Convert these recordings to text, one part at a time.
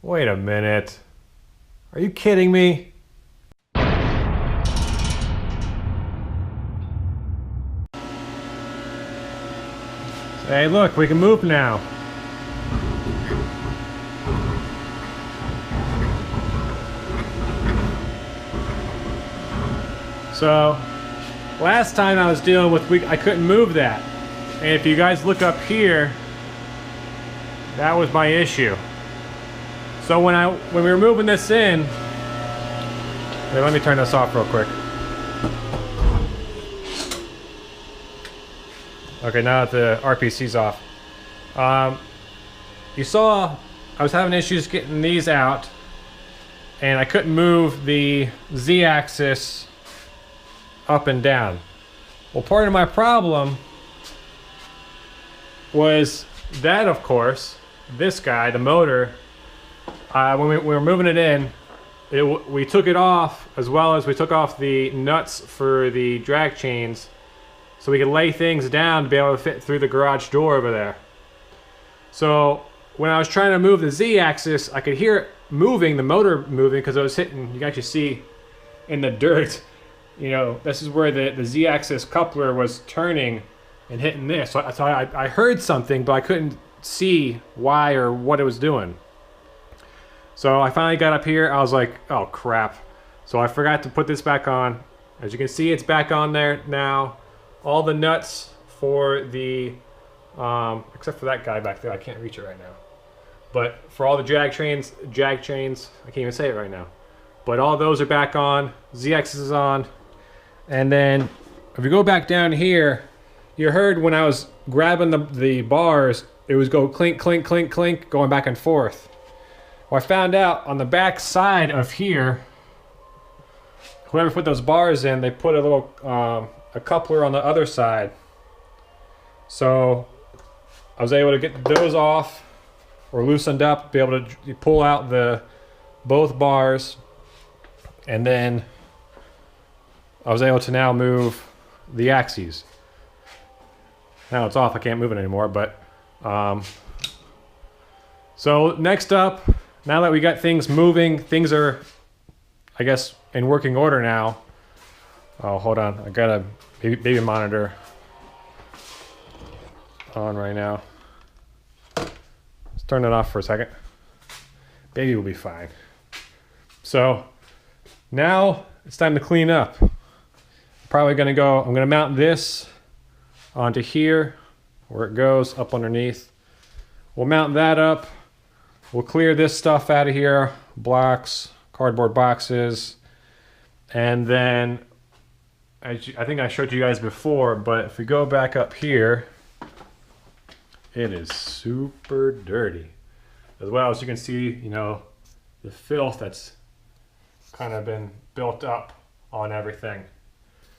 Wait a minute. Are you kidding me? Hey, look, we can move now. So, last time I was dealing with, I couldn't move that. And if you guys look up here, that was my issue. So when we were moving this in, wait, let me turn this off real quick. Okay, now that the RPC's off. You saw I was having issues getting these out, and I couldn't move the Z-axis up and down. Well, part of my problem was that, of course, this guy, the motor, when we were moving it in, we took it off, as well as we took off the nuts for the drag chains, so we could lay things down to be able to fit through the garage door over there. So when I was trying to move the Z-axis, I could hear it moving, the motor moving, because it was hitting, you can actually see in the dirt, you know, this is where the Z-axis coupler was turning and hitting this. So I heard something, but I couldn't see why or what it was doing. So I finally got up here. I was like, oh crap. So I forgot to put this back on. As you can see, it's back on there now. All the nuts for the, except for that guy back there, I can't reach it right now. But for all the jag chains, I can't even say it right now. But all those are back on, Z-axis is on. And then if you go back down here, you heard when I was grabbing the bars, it was go clink, clink, clink, clink, going back and forth. Well, I found out on the back side of here, whoever put those bars in, they put a little, a coupler on the other side. So I was able to get those off or loosened up, be able to pull out both bars, and then I was able to now move the axes. Now it's off, I can't move it anymore, but so next up, now that we got things moving, things are, I guess, in working order now. Oh, hold on, I got a baby monitor on right now. Let's turn it off for a second. Baby will be fine. So now it's time to clean up. I'm gonna mount this onto here where it goes up underneath. We'll mount that up. We'll clear this stuff out of here, blocks, cardboard boxes, and then I think I showed you guys before, but if we go back up here, it is super dirty. As well as you can see, you know, the filth that's kind of been built up on everything.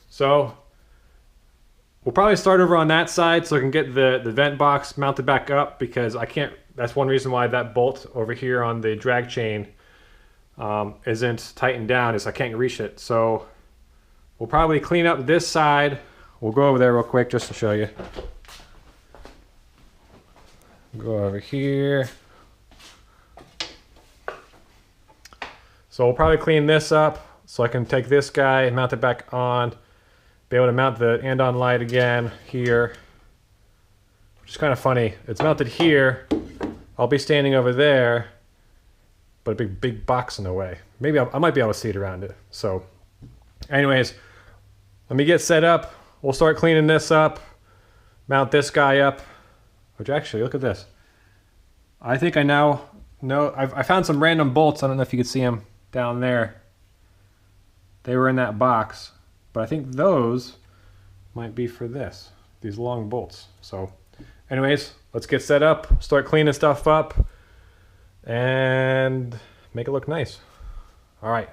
So we'll probably start over on that side so I can get the vent box mounted back up, because I can't, that's one reason why that bolt over here on the drag chain isn't tightened down, is I can't reach it. So we'll probably clean up this side. We'll go over there real quick just to show you. Go over here. So we'll probably clean this up so I can take this guy and mount it back on. Be able to mount the and-on light again here. Which is kind of funny. It's mounted here. I'll be standing over there, but a big box in the way. Maybe I might be able to see it around it. So anyways, let me get set up. We'll start cleaning this up. Mount this guy up. Which actually, look at this. I think I now know, I found some random bolts. I don't know if you could see them down there. They were in that box, but I think those might be for this, these long bolts. So anyways, let's get set up, start cleaning stuff up, and make it look nice. All right.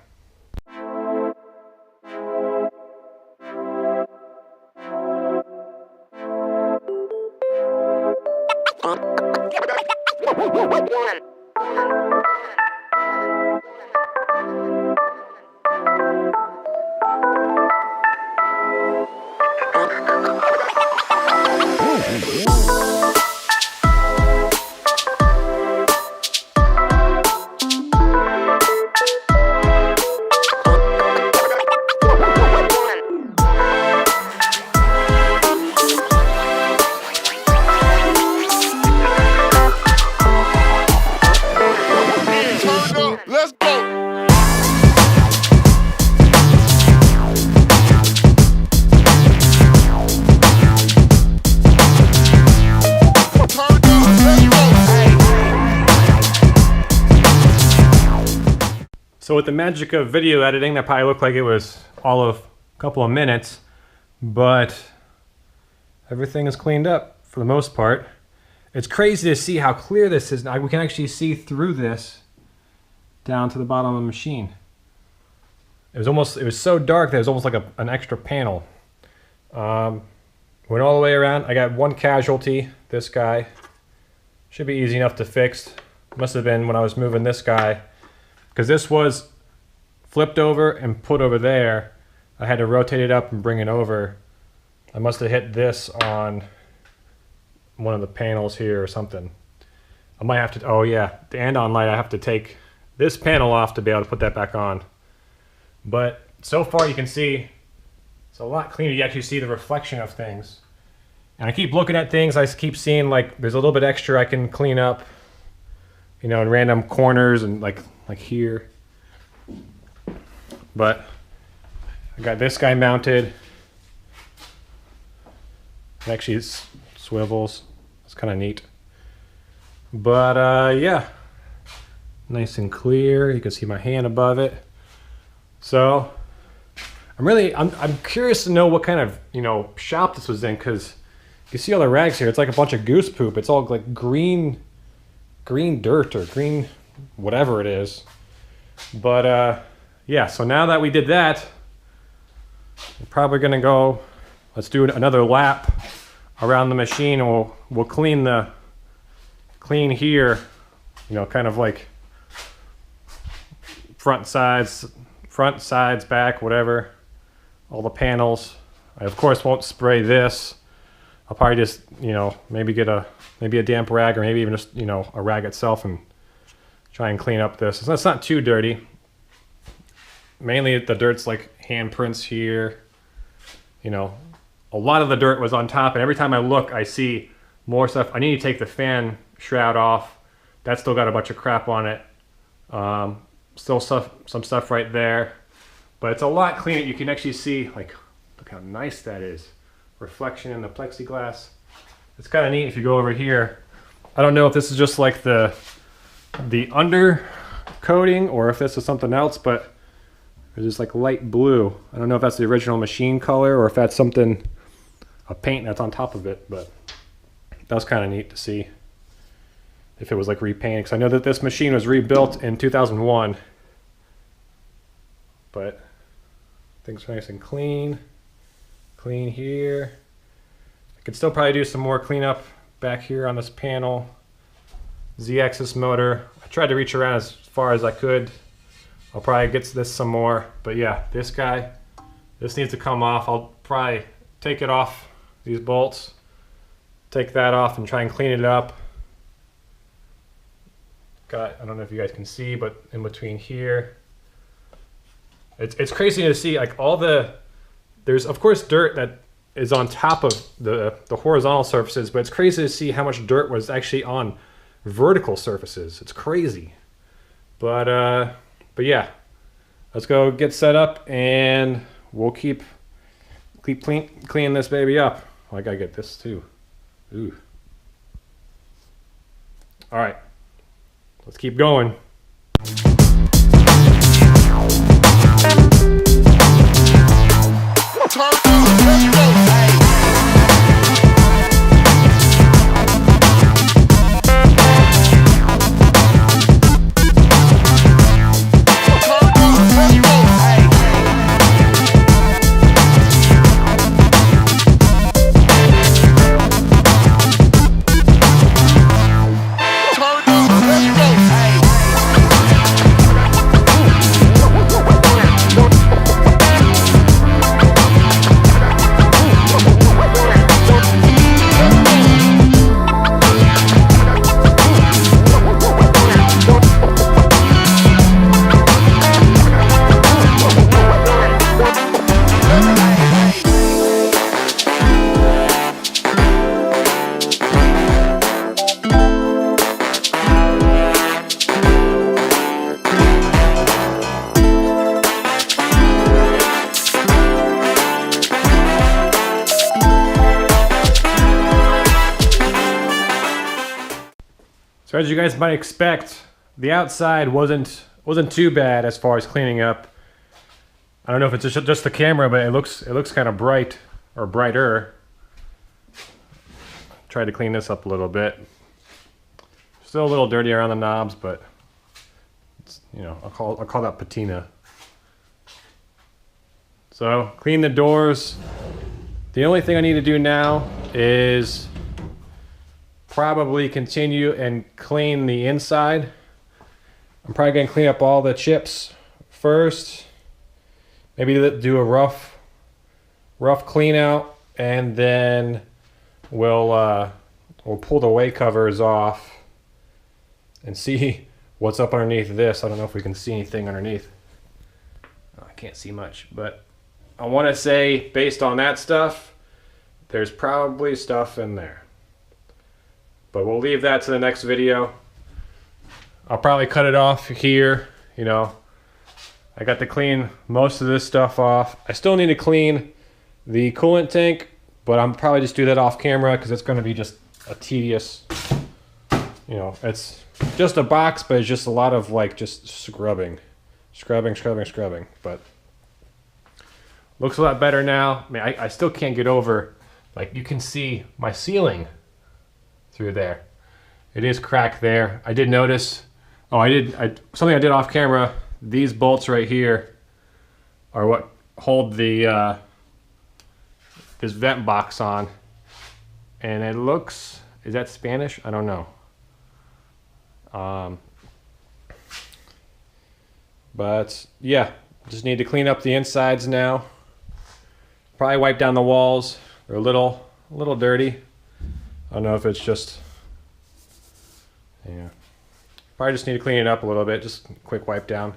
So with the magic of video editing, that probably looked like it was all of a couple of minutes, but everything is cleaned up for the most part. It's crazy to see how clear this is. Now we can actually see through this down to the bottom of the machine. It was so dark that it was almost like an extra panel. Went all the way around. I got one casualty, this guy. Should be easy enough to fix. Must have been when I was moving this guy, because this was flipped over and put over there. I had to rotate it up and bring it over. I must have hit this on one of the panels here or something. I might have to, oh yeah, the andon light, I have to take this panel off to be able to put that back on. But so far you can see it's a lot cleaner. You actually see the reflection of things. And I keep looking at things, I keep seeing like there's a little bit extra I can clean up, you know, in random corners and like here. But I got this guy mounted. It actually swivels. It's kind of neat. But yeah, nice and clear. You can see my hand above it. So I'm curious to know what kind of, you know, shop this was in, because you see all the rags here. It's like a bunch of goose poop. It's all like green dirt or green whatever it is. But yeah, so now that we did that, we're probably gonna go, let's do another lap around the machine, and we'll clean here, you know, kind of like front sides, back, whatever, all the panels. I of course won't spray this. I'll probably just, you know, maybe get a damp rag, or maybe even just, you know, a rag itself, and try and clean up this. So it's not too dirty. Mainly the dirt's like handprints here. You know, a lot of the dirt was on top, and every time I look, I see more stuff. I need to take the fan shroud off. That's still got a bunch of crap on it. Still some stuff right there. But it's a lot cleaner. You can actually see, like, look how nice that is. Reflection in the plexiglass. It's kind of neat if you go over here. I don't know if this is just like the under coating or if this is something else, but there's just like light blue. I don't know if that's the original machine color or if that's something, a paint that's on top of it, but that was kind of neat to see if it was like repainted, because I know that this machine was rebuilt in 2001. But things are nice and clean. Clean here. I could still probably do some more cleanup back here on this panel. Z-axis motor. I tried to reach around as far as I could. I'll probably get to this some more. But yeah, this guy, this needs to come off. I'll probably take it off, these bolts. Take that off and try and clean it up. I don't know if you guys can see, but in between here, it's crazy to see, like, all there's of course dirt that is on top of the horizontal surfaces, but it's crazy to see how much dirt was actually on vertical surfaces. It's crazy. But yeah, let's go get set up, and we'll keep cleaning this baby up. Oh, I gotta get this too. Ooh. All right. Let's keep going. So as you guys might expect, the outside wasn't wasn't too bad as far as cleaning up. I don't know if it's just the camera, but it looks kind of bright or brighter. Tried to clean this up a little bit. Still a little dirty around the knobs, but it's, you know, I'll call that patina. So clean the doors. The only thing I need to do now is probably continue and clean the inside. I'm probably going to clean up all the chips first. Maybe do a rough clean out, and then we'll pull the weight covers off and see what's up underneath this. I don't know if we can see anything underneath. I can't see much, but I want to say based on that stuff, there's probably stuff in there. But we'll leave that to the next video. I'll probably cut it off here, you know. I got to clean most of this stuff off. I still need to clean the coolant tank, but I'm probably just do that off camera because it's going to be just a tedious, you know, it's just a box, but it's just a lot of like just scrubbing. But looks a lot better now. I mean, I still can't get over, like you can see my ceiling through there. It is cracked there. I did notice, something I did off camera. These bolts right here are what hold the this vent box on, and it looks, is that Spanish? I don't know. But yeah, just need to clean up the insides now. Probably wipe down the walls. They're a little dirty. I don't know if it's just, yeah. Probably just need to clean it up a little bit. Just a quick wipe down,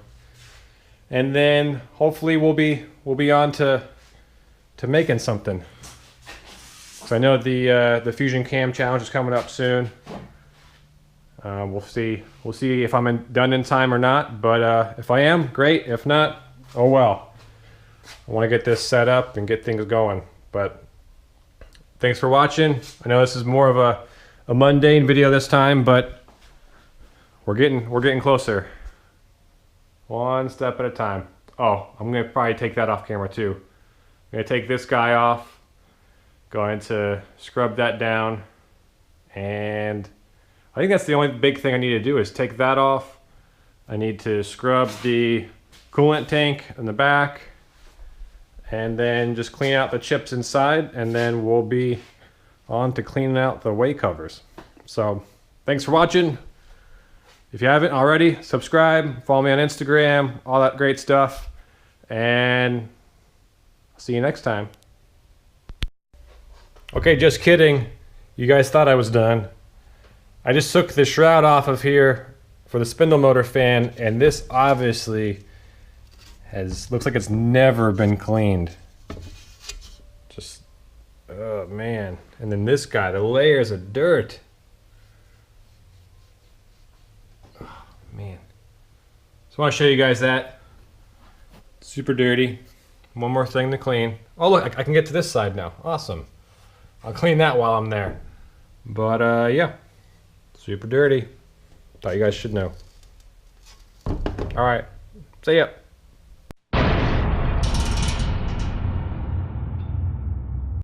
and then hopefully we'll be on to making something. So I know the Fusion Cam Challenge is coming up soon. We'll see if I'm done in time or not. But if I am, great. If not, oh well. I want to get this set up and get things going. But thanks for watching. I know this is more of a mundane video this time, but we're getting closer. One step at a time. Oh, I'm gonna probably take that off camera too. I'm gonna take this guy off. Going to scrub that down, and I think that's the only big thing I need to do is take that off. I need to scrub the coolant tank in the back, and then just clean out the chips inside, and then we'll be on to cleaning out the weight covers. So thanks for watching. If you haven't already, subscribe, follow me on Instagram, all that great stuff, and see you next time. Okay, just kidding. You guys thought I was done. I just took the shroud off of here for the spindle motor fan, and this obviously looks like it's never been cleaned. Just, oh man. And then this guy, the layers of dirt. Oh man. So I want to show you guys that. Super dirty. One more thing to clean. Oh look, I can get to this side now. Awesome. I'll clean that while I'm there. But yeah, super dirty. Thought you guys should know. All right, see ya.